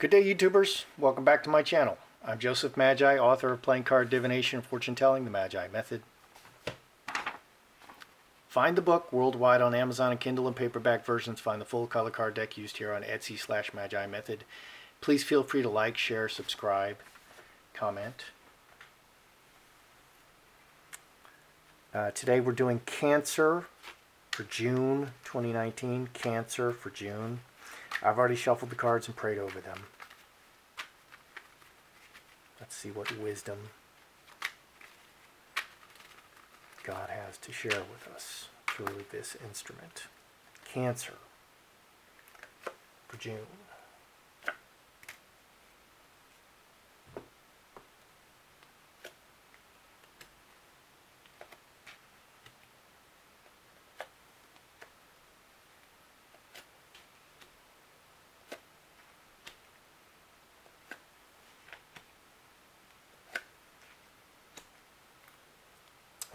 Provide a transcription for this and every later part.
Good day, YouTubers. Welcome back to my channel. I'm Joseph Magi, author of Playing Card Divination and Fortune Telling, the Magi Method. Find the book worldwide on Amazon and Kindle and paperback versions. Find the full color card deck used here on Etsy/Magi Method. Please feel free to like, share, subscribe, comment. Today we're doing Cancer for June 2019. Cancer for June. I've already shuffled the cards and prayed over them. Let's see what wisdom God has to share with us through this instrument. Cancer for June.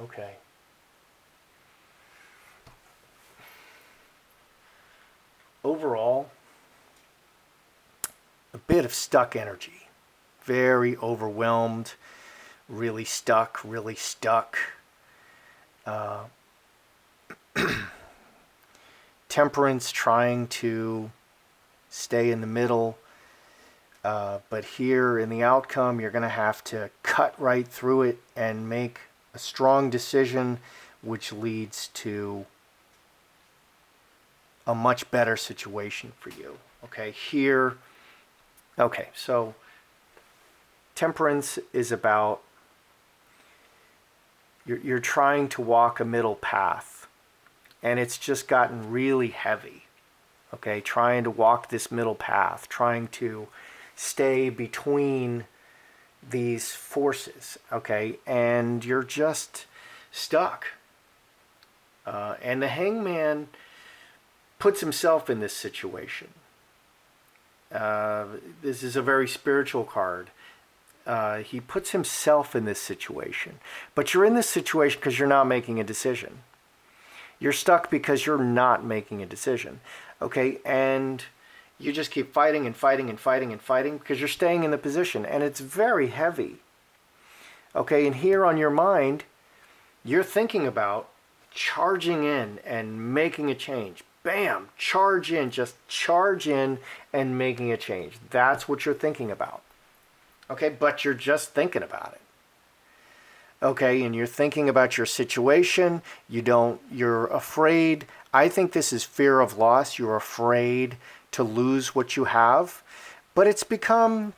Okay. Overall, a bit of stuck energy. Very overwhelmed, really stuck, really stuck. Temperance trying to stay in the middle. But here in the outcome, you're going to have to cut right through it and make a strong decision, which leads to a much better situation for you. Okay, here, okay, so Temperance is about you're trying to walk a middle path, and it's just gotten really heavy. Okay, trying to walk this middle path, trying to stay between these forces, okay, and you're just stuck. And the Hangman puts himself in this situation. This is a very spiritual card. He puts himself in this situation. But you're in this situation because you're not making a decision. You're stuck because you're not making a decision, okay, and you just keep fighting and fighting and fighting and fighting because you're staying in the position, and it's very heavy. Okay, and here on your mind, you're thinking about charging in and making a change. Bam, charge in, just charge in and making a change. That's what you're thinking about. Okay, but you're just thinking about it. Okay, and you're thinking about your situation. You're afraid. I think this is fear of loss. You're afraid to lose what you have, but it's become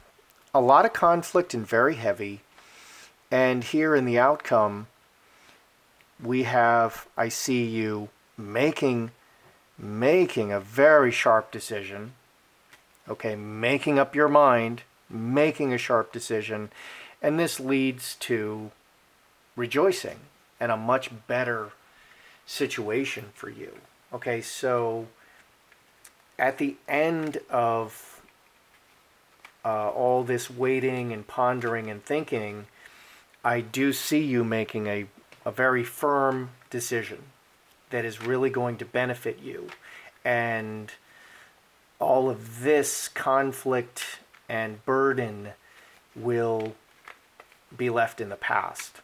a lot of conflict and very heavy. And here in the outcome, we have, I see you making a very sharp decision, okay, making up your mind, making a sharp decision, and this leads to rejoicing and a much better situation for you. Okay, so at the end of all this waiting and pondering and thinking, I do see you making a very firm decision that is really going to benefit you. And all of this conflict and burden will be left in the past.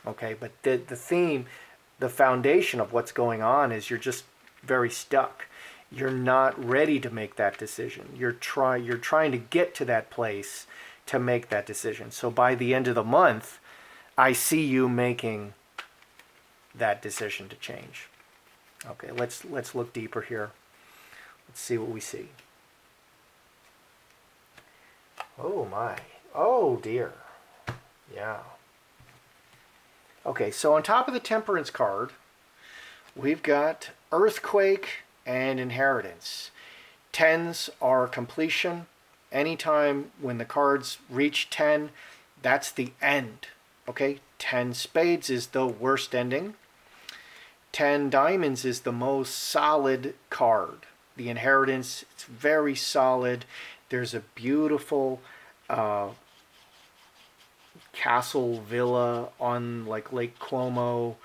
Okay, but the theme, the foundation of what's going on is you're just very stuck. You're not ready to make that decision. You're trying to get to that place to make that decision. So by the end of the month, I see you making that decision to change. Okay, let's look deeper here. Let's see what we see. Oh my. Oh dear. Yeah. Okay, so on top of the Temperance card, we've got Earthquake and Inheritance. Tens are completion. Anytime when the cards reach 10, that's the end. Okay, 10 spades is the worst ending. 10 diamonds is the most solid card. The Inheritance, it's very solid. There's a beautiful castle villa on like Lake Como,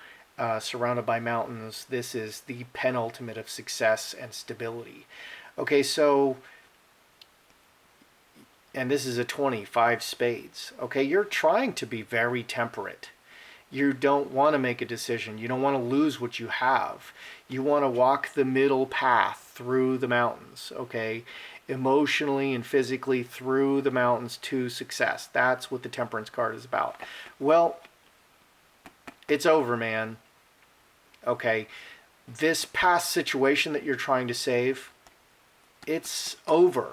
surrounded by mountains. This is the penultimate of success and stability. Okay, so and this is a 25 spades. Okay, you're trying to be very temperate. You don't want to make a decision. You don't want to lose what you have. You want to walk the middle path through the mountains, okay? Emotionally and physically through the mountains to success. That's what the Temperance card is about. Well, it's over, man. Okay, this past situation that you're trying to save, it's over.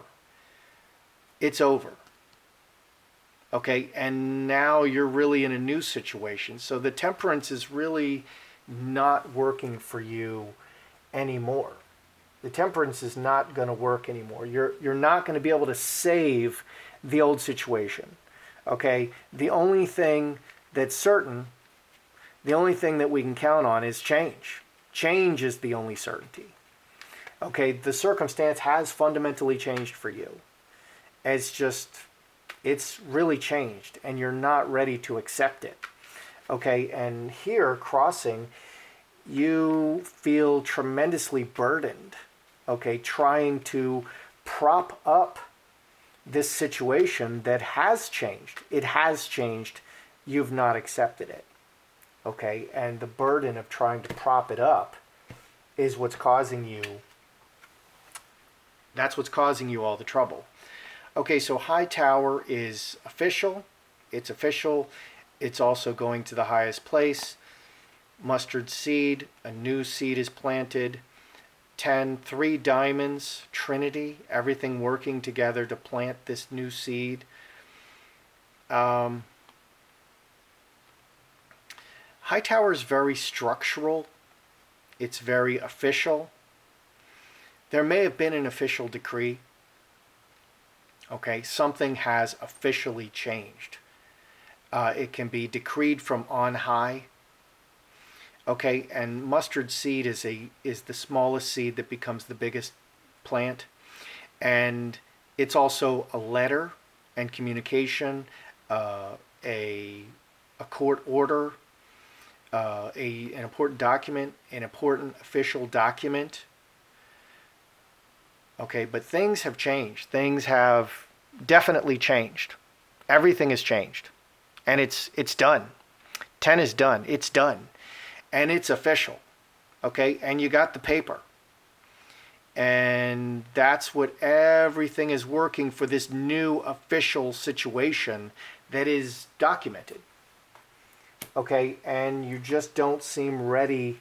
It's over. Okay, and now you're really in a new situation. So the Temperance is really not working for you anymore. The Temperance is not going to work anymore. You're not going to be able to save the old situation. Okay, the only thing that's certain, the only thing that we can count on is change. Change is the only certainty. Okay, the circumstance has fundamentally changed for you. It's really changed, and you're not ready to accept it. Okay, and here, crossing, you feel tremendously burdened, okay, trying to prop up this situation that has changed. It has changed. You've not accepted it, okay, and the burden of trying to prop it up is what's causing you, that's what's causing you all the trouble. Okay, so High Tower is official. It's official. It's also going to the highest place. Mustard seed, a new seed is planted. 10, 3 diamonds, Trinity, everything working together to plant this new seed. High Tower is very structural. It's very official. There may have been an official decree. Okay, something has officially changed. It can be decreed from on high. Okay, and mustard seed is the smallest seed that becomes the biggest plant, and it's also a letter and communication, a court order, an important document, an important official document. Okay, but things have changed. Things have definitely changed. Everything has changed. And it's done. 10 is done. It's done. And it's official. Okay, and you got the paper. And that's what everything is working for, this new official situation that is documented. Okay, and you just don't seem ready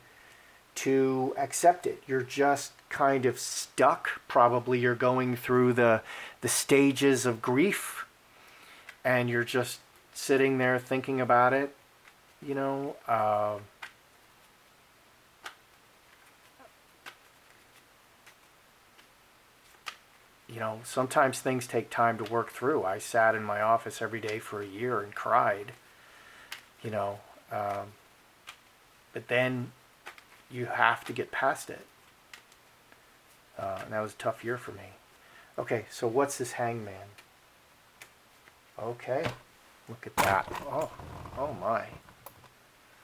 to accept it. You're just kind of stuck. Probably you're going through the stages of grief, and you're just sitting there thinking about it. You know, sometimes things take time to work through. I sat in my office every day for a year and cried. But then you have to get past it. And that was a tough year for me. Okay, so what's this Hangman? Okay, look at that. Oh my.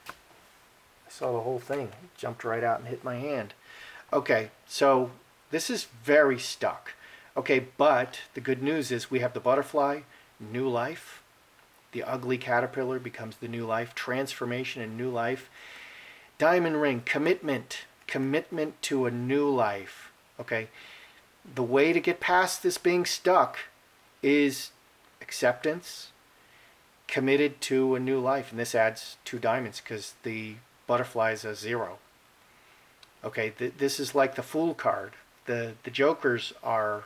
I saw the whole thing. It jumped right out and hit my hand. Okay, so this is very stuck. Okay, but the good news is we have the butterfly, new life. The ugly caterpillar becomes the new life. Transformation and new life. Diamond ring, commitment. Commitment to a new life. Okay, the way to get past this being stuck is acceptance, committed to a new life. And this adds 2 diamonds because the butterfly is a 0. Okay, this is like the Fool card. The jokers are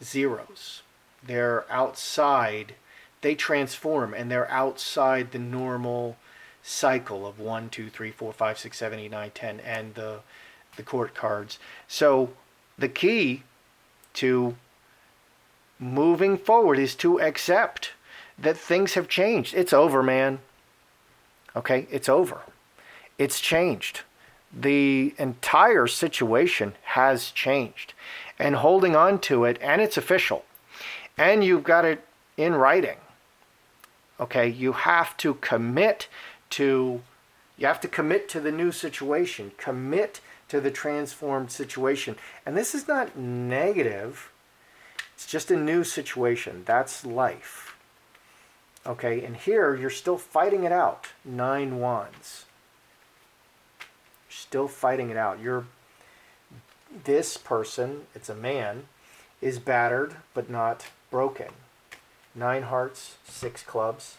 zeros. They're outside. They transform, and they're outside the normal cycle of 1, 2, 3, 4, 5, 6, 7, 8, 9, 10, and the court cards. So the key to moving forward is to accept that things have changed. It's over, man. Okay, it's over. It's changed. The entire situation has changed. And holding on to it, and it's official. And you've got it in writing. Okay, you have to commit to the new situation. Commit to the transformed situation. And this is not negative. It's just a new situation. That's life. Okay, and here you're still fighting it out. 9 wands. Still fighting it out. This person, it's a man, is battered but not broken. 9 hearts, 6 clubs.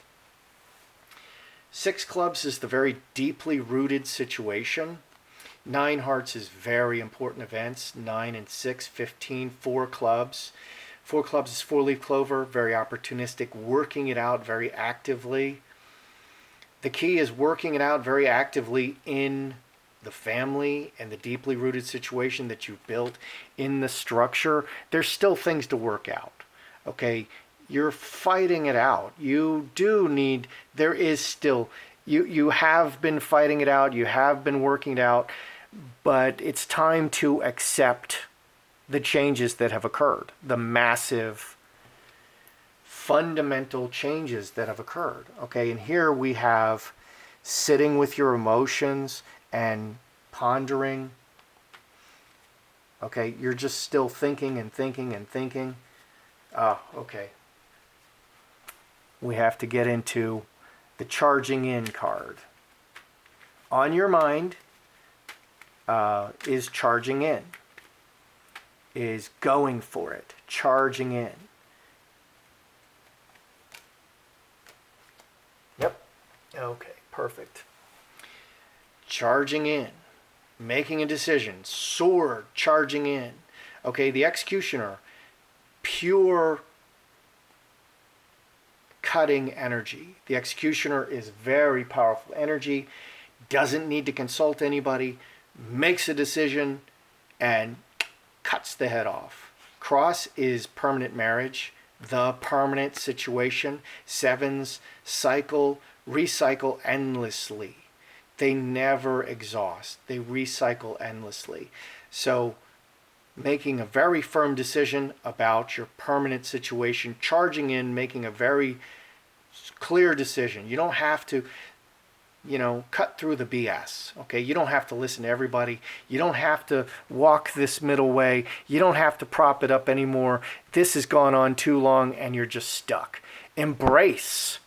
6 clubs is the very deeply rooted situation. 9 hearts is very important events. 9 and 6, 15, 4 clubs. 4 clubs is 4-leaf clover, very opportunistic, working it out very actively. The key is working it out very actively in the family and the deeply rooted situation that you've built in the structure. There's still things to work out. Okay, you're fighting it out. You have been fighting it out, you have been working it out, but it's time to accept the changes that have occurred, the massive fundamental changes that have occurred. Okay, and here we have sitting with your emotions and pondering. Okay, you're just still thinking and thinking and thinking. Okay. We have to get into the charging in card. On your mind is charging in, is going for it, charging in. Yep. Okay, perfect. Charging in, making a decision, sword charging in. Okay, the executioner, pure cutting energy. The executioner is very powerful energy, doesn't need to consult anybody, makes a decision and cuts the head off. Cross is permanent marriage, the permanent situation. 7s cycle, recycle endlessly. They never exhaust. They recycle endlessly. So making a very firm decision about your permanent situation, charging in, making a very clear decision. You don't have to, cut through the BS. Okay, you don't have to listen to everybody. You don't have to walk this middle way. You don't have to prop it up anymore. This has gone on too long and you're just stuck. Embrace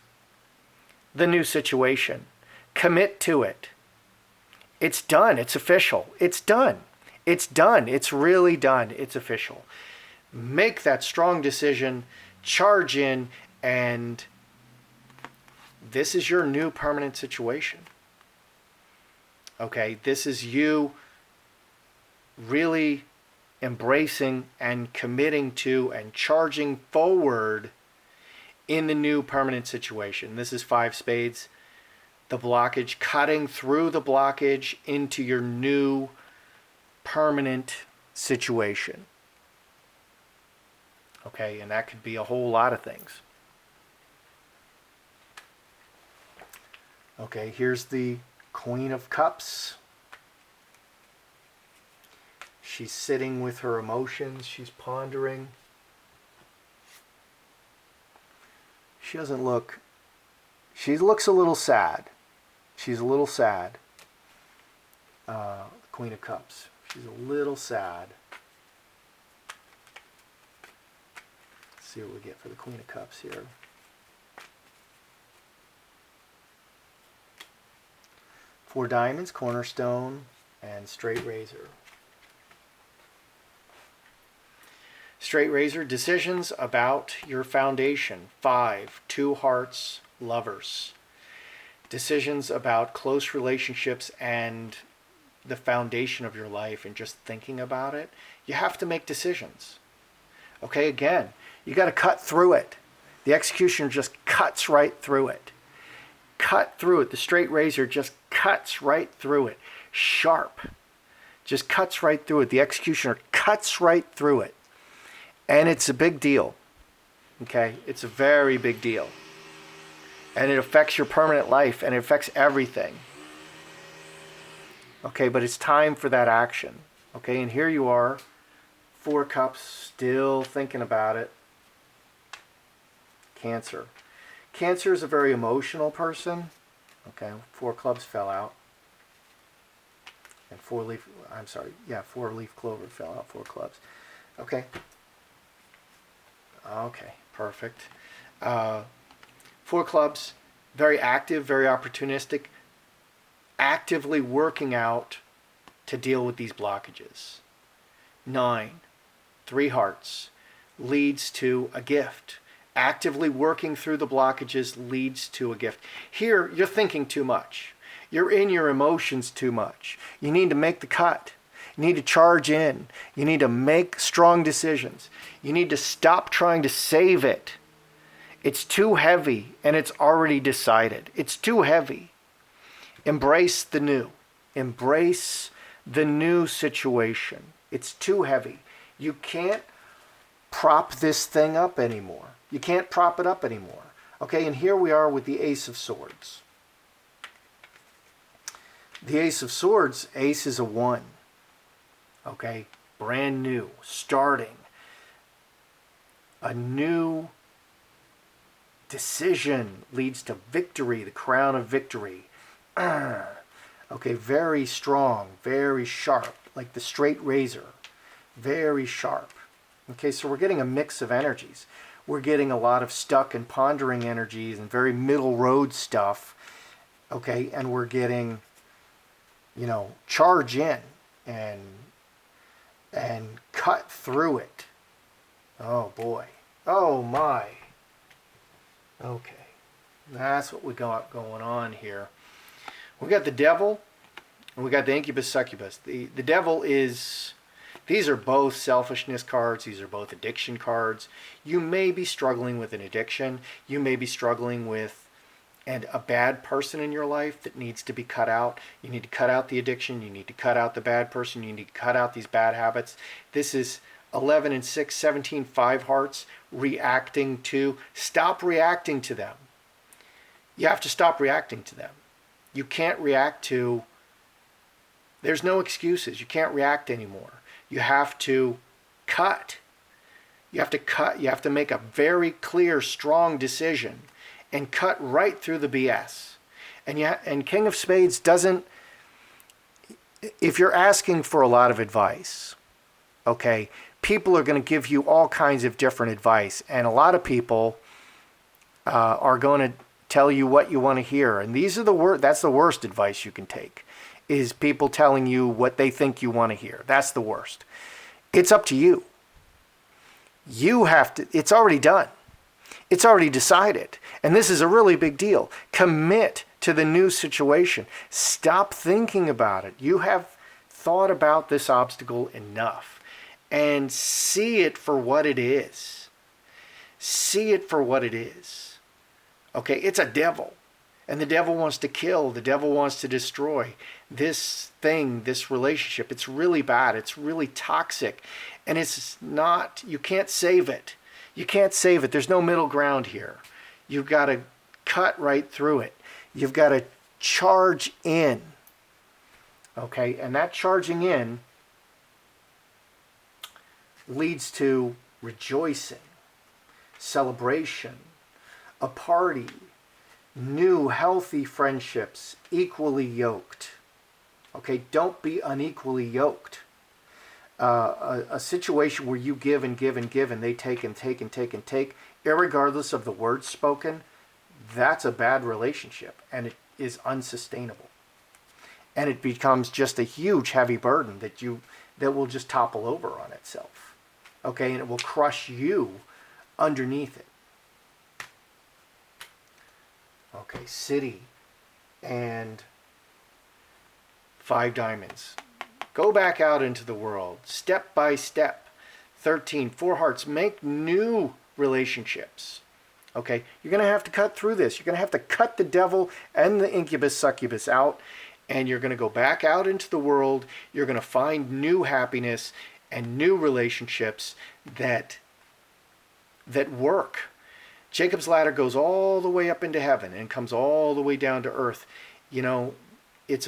the new situation. Commit to it. It's done. It's official. It's done. It's done. It's really done. It's official. Make that strong decision, charge in, and this is your new permanent situation. Okay, this is you really embracing and committing to and charging forward in the new permanent situation. This is 5 spades. The blockage, cutting through the blockage into your new permanent situation. Okay, and that could be a whole lot of things. Okay, here's the Queen of Cups. She's sitting with her emotions. She's pondering. She looks a little sad. She's a little sad. Queen of Cups. She's a little sad. Let's see what we get for the Queen of Cups here. 4 diamonds, cornerstone, and straight razor. Straight razor, decisions about your foundation. 5, 2 hearts, lovers. Decisions about close relationships and the foundation of your life and just thinking about it. You have to make decisions. Okay, again, you got to cut through it. The executioner just cuts right through it. Cut through it. The straight razor just cuts right through it. Sharp. Just cuts right through it. The executioner cuts right through it. And it's a big deal. Okay? It's a very big deal. And it affects your permanent life and it affects everything. Okay, but it's time for that action. Okay, and here you are, 4 cups, still thinking about it. Cancer. Cancer is a very emotional person. Okay, 4 clubs fell out. And 4-leaf clover fell out, 4 clubs. Okay. Okay, perfect. 4 clubs, very active, very opportunistic, actively working out to deal with these blockages. 9, 3 hearts, leads to a gift. Actively working through the blockages leads to a gift. Here, you're thinking too much. You're in your emotions too much. You need to make the cut. You need to charge in. You need to make strong decisions. You need to stop trying to save it. It's too heavy and it's already decided. It's too heavy. Embrace the new. Embrace the new situation. It's too heavy. You can't prop this thing up anymore. You can't prop it up anymore. Okay, and here we are with the Ace of Swords. The Ace of Swords, Ace is a 1. Okay, brand new, starting. A new decision leads to victory, the crown of victory. Okay, very strong, very sharp, like the straight razor. Very sharp. Okay, so we're getting a mix of energies. We're getting a lot of stuck and pondering energies and very middle road stuff. Okay, and we're getting, charge in and cut through it. Oh boy. Oh my. Okay. That's what we got going on here. We got the devil and we got the incubus succubus. The devil is, these are both selfishness cards. These are both addiction cards. You may be struggling with an addiction. You may be struggling with a bad person in your life that needs to be cut out. You need to cut out the addiction. You need to cut out the bad person. You need to cut out these bad habits. This is 11 and 6, 17, 5 hearts reacting to. Stop reacting to them. You have to stop reacting to them. You can't react to, there's no excuses. You can't react anymore. You have to cut. You have to cut. You have to make a very clear, strong decision and cut right through the BS. And King of Spades doesn't, if you're asking for a lot of advice, okay, people are going to give you all kinds of different advice. And a lot of people are going to tell you what you want to hear. And these are that's the worst advice you can take, is people telling you what they think you want to hear. That's the worst. It's up to you. You have to, it's already done. It's already decided. And this is a really big deal. Commit to the new situation. Stop thinking about it. You have thought about this obstacle enough. And see it for what it is. See it for what it is. Okay, it's a devil. And the devil wants to kill. The devil wants to destroy this thing, this relationship. It's really bad. It's really toxic. And it's not, you can't save it. You can't save it. There's no middle ground here. You've got to cut right through it. You've got to charge in. Okay, and that charging in leads to rejoicing, celebration, a party, new healthy friendships, equally yoked. Okay, don't be unequally yoked. A situation where you give and give and give and they take and take and take and take, irregardless of the words spoken, that's a bad relationship and it is unsustainable. And it becomes just a huge heavy burden that will just topple over on itself. Okay, and it will crush you underneath it. Okay, city and 5 diamonds. Go back out into the world, step by step. 13, 4 hearts. Make new relationships. Okay, you're going to have to cut through this. You're going to have to cut the devil and the incubus succubus out, and you're going to go back out into the world. You're going to find new happiness and new relationships that work. Jacob's ladder goes all the way up into heaven and comes all the way down to earth. It's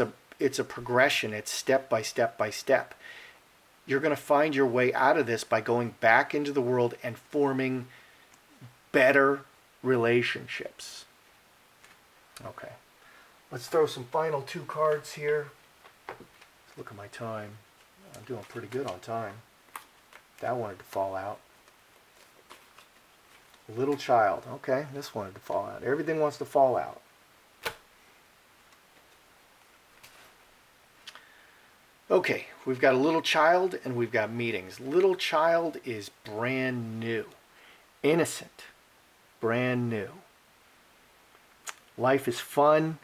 a progression. It's step by step by step. You're going to find your way out of this by going back into the world and forming better relationships. Okay. Let's throw some final 2 cards here. Let's look at my time. I'm doing pretty good on time. That wanted to fall out. Little child. Okay, this wanted to fall out. Everything wants to fall out. Okay, we've got a little child and we've got meetings. Little child is brand new. Innocent. Brand new. Life is fun.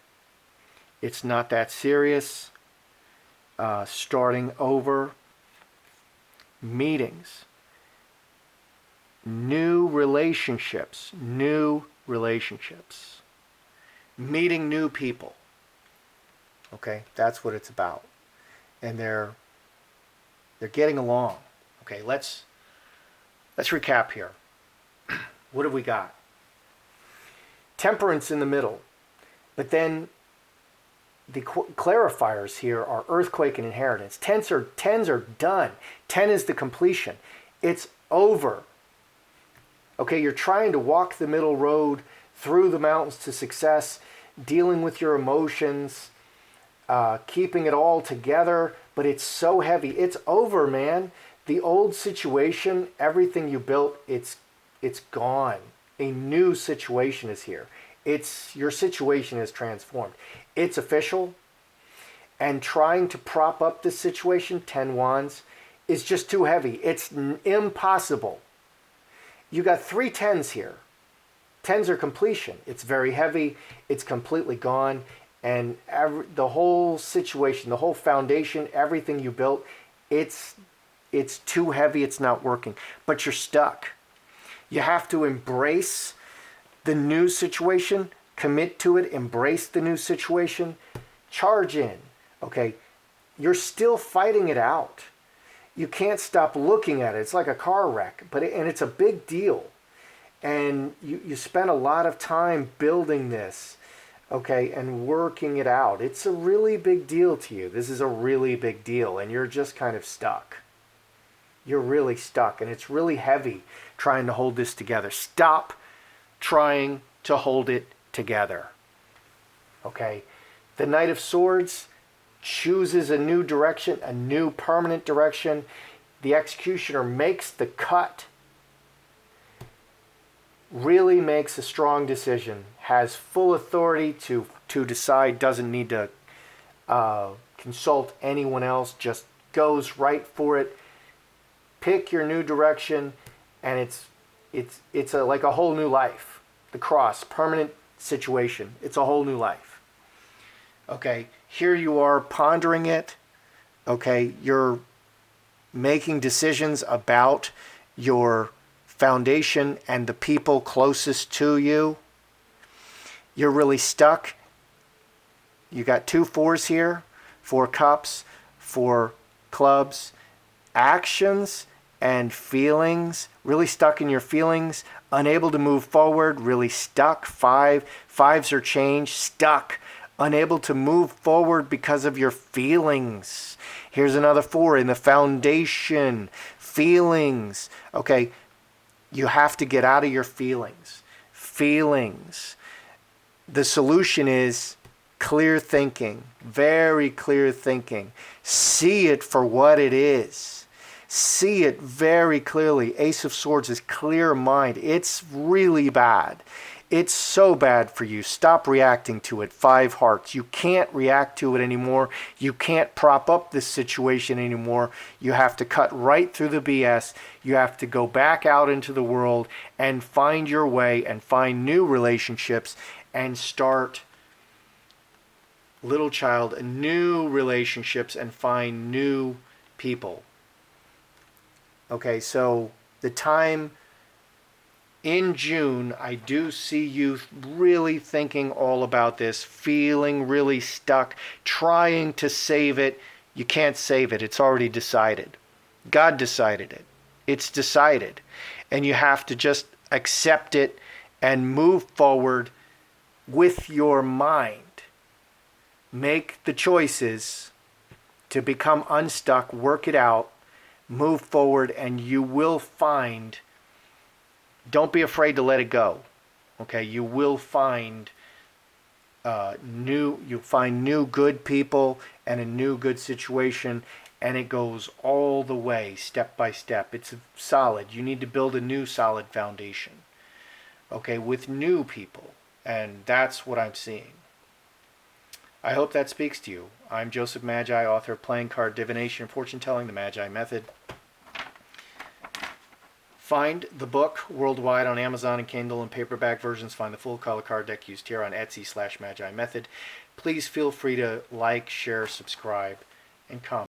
It's not that serious. Starting over. Meetings. New relationships. New relationships. Meeting new people. Okay, that's what it's about. And they're getting along. Okay, let's recap here. What have we got? Temperance in the middle. But then the clarifiers here are earthquake and inheritance. Tens are done. 10 is the completion. It's over. Okay, you're trying to walk the middle road through the mountains to success, dealing with your emotions, keeping it all together, but it's so heavy. It's over, man. The old situation, everything you built, it's gone. A new situation is here. Your situation is transformed. It's official. And trying to prop up this situation, 10 wands, is just too heavy. It's impossible. You got 3 tens here. Tens are completion. It's very heavy. It's completely gone. And the whole situation, the whole foundation, everything you built, it's too heavy. It's not working. But you're stuck. You have to embrace the new situation, commit to it, embrace the new situation, charge in. Okay, you're still fighting it out. You can't stop looking at it. It's like a car wreck, and it's a big deal. And you spend a lot of time building this, okay, and working it out. It's a really big deal to you. This is a really big deal, and you're just kind of stuck. You're really stuck, and it's really heavy trying to hold this together. Stop trying to hold it together. Okay? The Knight of Swords chooses a new direction, a new permanent direction. The Executioner makes the cut, really makes a strong decision, has full authority to decide, doesn't need to consult anyone else, just goes right for it. Pick your new direction, and it's like a whole new life. The Cross, permanent situation. It's a whole new life. Okay, here you are pondering it. Okay, you're making decisions about your foundation and the people closest to you. You're really stuck. You got 2 fours here, 4 cups, 4 clubs. Actions and feelings, really stuck in your feelings, unable to move forward, really stuck. 5s are changed, stuck, unable to move forward because of your feelings. Here's another 4 in the foundation, feelings. Okay, you have to get out of your feelings. Feelings. The solution is clear thinking, very clear thinking. See it for what it is. See it very clearly. Ace of Swords is clear mind. It's really bad. It's so bad for you. Stop reacting to it. 5 hearts. You can't react to it anymore. You can't prop up this situation anymore. You have to cut right through the BS. You have to go back out into the world and find your way and find new relationships and start, little child, new relationships and find new people. Okay, so the time in June, I do see you really thinking all about this, feeling really stuck, trying to save it. You can't save it. It's already decided. God decided it. It's decided. And you have to just accept it and move forward with your mind. Make the choices to become unstuck, work it out, move forward, and you will find, don't be afraid to let it go. Okay, you will find you'll find new good people and a new good situation, and it goes all the way, step by step. It's solid. You need to build a new solid foundation. okay, with new people. And that's what I'm seeing. I hope that speaks to you. I'm Joseph Magi, author of Playing Card Divination and Fortune Telling, The Magi Method. Find the book worldwide on Amazon and Kindle and paperback versions. Find the full color card deck used here on Etsy/Magi Method. Please feel free to like, share, subscribe, and comment.